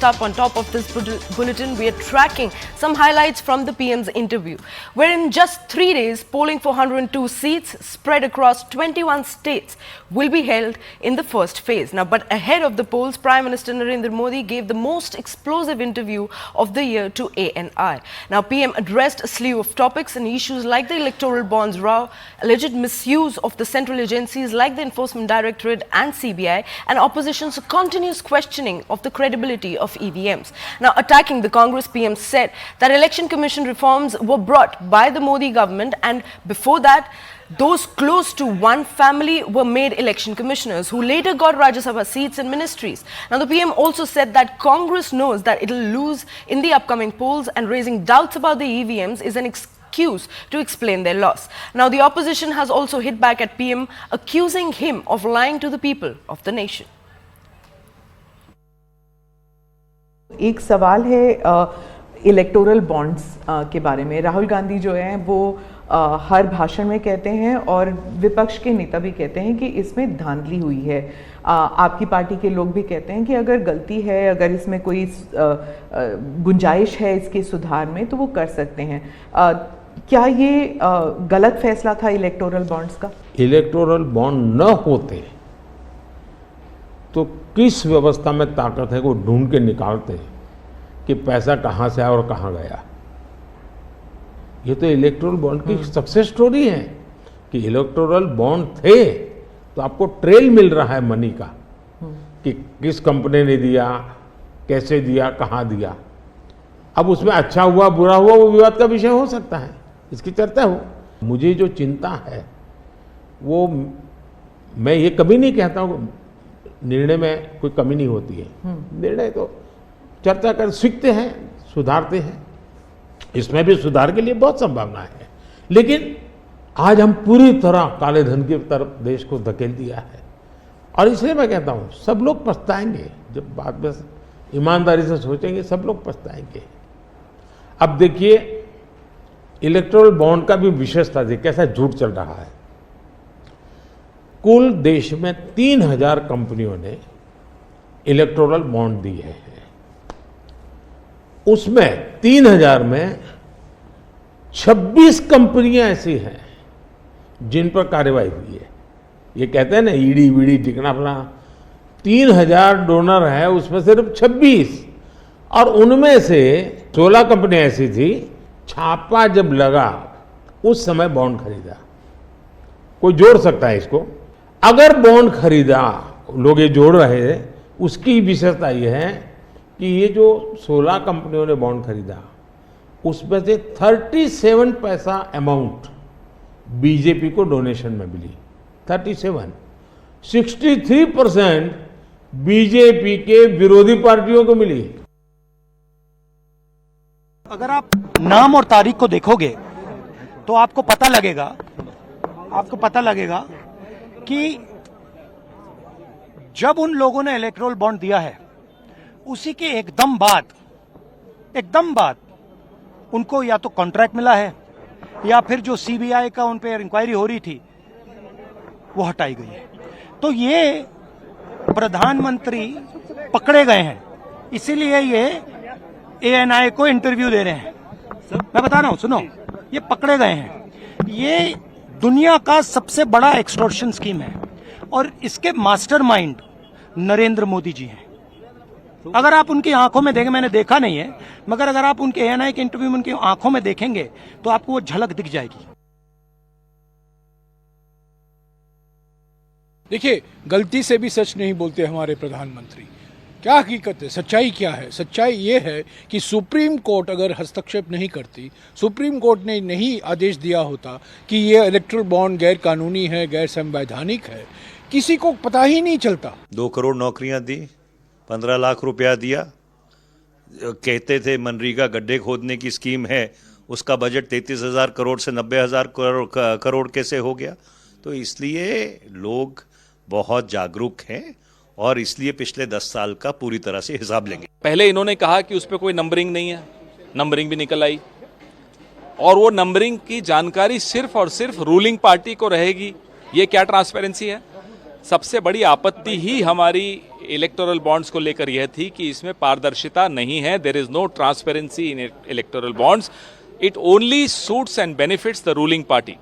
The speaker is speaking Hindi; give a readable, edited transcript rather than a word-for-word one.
First up, on top of this bulletin, we are tracking some highlights from the PM's interview, where in just 3 days, polling for 102 seats spread across 21 states will be held in the first phase. Now, but ahead of the polls, Prime Minister Narendra Modi gave the most explosive interview of the year to ANI. Now, PM addressed a slew of topics and issues like the electoral bonds row, alleged misuse of the central agencies like the Enforcement Directorate and CBI, and opposition's continuous questioning of the credibility of EVMs. Now, attacking the Congress, PM said that Election Commission reforms were brought by the Modi government, and before that, those close to one family were made election commissioners who later got Rajya Sabha seats and ministries. Now, the PM also said that Congress knows that it will lose in the upcoming polls, and raising doubts about the EVMs is an excuse to explain their loss. Now, the opposition has also hit back at PM, accusing him of lying to the people of the nation. एक सवाल है इलेक्टोरल बॉन्ड्स के बारे में। राहुल गांधी जो हैं वो हर भाषण में कहते हैं और विपक्ष के नेता भी कहते हैं कि इसमें धांधली हुई है। आपकी पार्टी के लोग भी कहते हैं कि अगर गलती है, अगर इसमें कोई गुंजाइश है इसके सुधार में, तो वो कर सकते हैं। क्या ये गलत फैसला था इलेक्टोरल बॉन्ड्स का? इलेक्टोरल बॉन्ड न होते तो किस व्यवस्था में ताकत है को ढूंढ के निकालते कि पैसा कहां से आया और कहां गया। ये तो इलेक्टोरल बॉन्ड की सक्सेस स्टोरी है कि इलेक्टोरल बॉन्ड थे तो आपको ट्रेल मिल रहा है मनी का कि किस कंपनी ने दिया, कैसे दिया, कहां दिया। अब उसमें अच्छा हुआ बुरा हुआ वो विवाद का विषय हो सकता है, इसकी चर्चा हो। मुझे जो चिंता है वो, मैं ये कभी नहीं कहता हूँ निर्णय में कोई कमी नहीं होती है। निर्णय तो चर्चा कर सीखते हैं, सुधारते हैं, इसमें भी सुधार के लिए बहुत संभावना है। लेकिन आज हम पूरी तरह काले धन की तरफ देश को धकेल दिया है, और इसलिए मैं कहता हूँ सब लोग पछताएंगे। जब बात बस ईमानदारी से सोचेंगे सब लोग पछताएंगे। अब देखिए इलेक्टोरल बॉन्ड का भी विशेषता देखिए कैसा झूठ चल रहा है। कुल देश में 3000 कंपनियों ने इलेक्टोरल बॉन्ड दिए हैं। उसमें 3000 में 26 कंपनियां ऐसी हैं जिन पर कार्रवाई हुई है। ये कहते हैं ना ईडी वीडी टिकना फला, 3000 डोनर है उसमें सिर्फ 26, और उनमें से 16 कंपनियां ऐसी थी छापा जब लगा उस समय बॉन्ड खरीदा। कोई जोड़ सकता है इसको? अगर बॉन्ड खरीदा, लोग ये जोड़ रहे हैं, उसकी विशेषता ये है कि ये जो 16 कंपनियों ने बॉन्ड खरीदा उसमें से 37 पैसा अमाउंट बीजेपी को डोनेशन में मिली। 37, 63% बीजेपी के विरोधी पार्टियों को मिली। अगर आप नाम और तारीख को देखोगे तो आपको पता लगेगा कि जब उन लोगों ने इलेक्टोरल बॉन्ड दिया है उसी के एकदम बाद उनको या तो कॉन्ट्रैक्ट मिला है या फिर जो सीबीआई का उन पे इंक्वायरी हो रही थी वो हटाई गई है। तो ये प्रधानमंत्री पकड़े गए हैं, इसीलिए ये एएनआई को इंटरव्यू दे रहे हैं। मैं बता रहा हूं, सुनो, ये पकड़े गए हैं। ये दुनिया का सबसे बड़ा एक्सटॉर्शन स्कीम है और इसके मास्टरमाइंड नरेंद्र मोदी जी हैं। अगर आप उनकी आंखों में देखें, मैंने देखा नहीं है, मगर अगर आप उनके एएनआई के इंटरव्यू में उनकी आंखों में देखेंगे तो आपको वो झलक दिख जाएगी। देखिए, गलती से भी सच नहीं बोलते हमारे प्रधानमंत्री। क्या हकीकत है, सच्चाई क्या है? सच्चाई ये है कि सुप्रीम कोर्ट अगर हस्तक्षेप नहीं करती, सुप्रीम कोर्ट ने नहीं आदेश दिया होता कि ये इलेक्टोरल बॉन्ड गैर कानूनी है, गैर संवैधानिक है, किसी को पता ही नहीं चलता। 2 करोड़ नौकरियां दी, 15 लाख रुपया दिया। कहते थे मनरेगा गड्ढे खोदने की स्कीम है, उसका बजट 33,000 करोड़ से 90,000 करोड़ कैसे हो गया? तो इसलिए लोग बहुत जागरूक हैं और इसलिए पिछले 10 साल का पूरी तरह से हिसाब लेंगे। पहले इन्होंने कहा कि उस पर कोई नंबरिंग नहीं है, नंबरिंग भी निकल आई, और वो नंबरिंग की जानकारी सिर्फ और सिर्फ रूलिंग पार्टी को रहेगी। ये क्या ट्रांसपेरेंसी है? सबसे बड़ी आपत्ति ही हमारी इलेक्टोरल बॉन्ड्स को लेकर यह थी कि इसमें पारदर्शिता नहीं है, there is no transparency in electoral bonds, it only suits and benefits the ruling party.